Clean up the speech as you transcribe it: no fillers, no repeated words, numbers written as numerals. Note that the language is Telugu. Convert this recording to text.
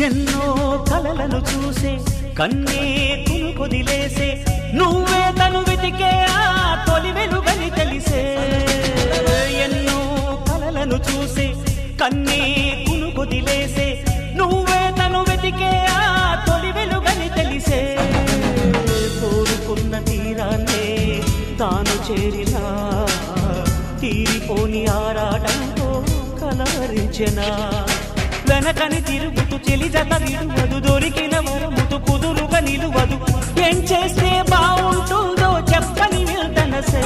ఎన్నో కలలను చూసే కన్నే కొదిలేసే నువ్వే తను వెతికే ఆ తొలి వెలుగని తెలిసే ఎన్నో కలలను చూసే కన్నే కొదిలేసే నువ్వే తను వెతికే ఆ తొలి వెలుగని తెలిసే కోరుకున్న తీరాన్నే తాను చేరినా తీరిపోని ఆరాటంతో కలవరించెనా వెనకని తిరుగుతూ చెలి జత విడువదు దొరికిన వరముతు కుదురుగా నిలువదు ఏం చేస్తే బాగుంటుందో చెప్పని నిల్దనసే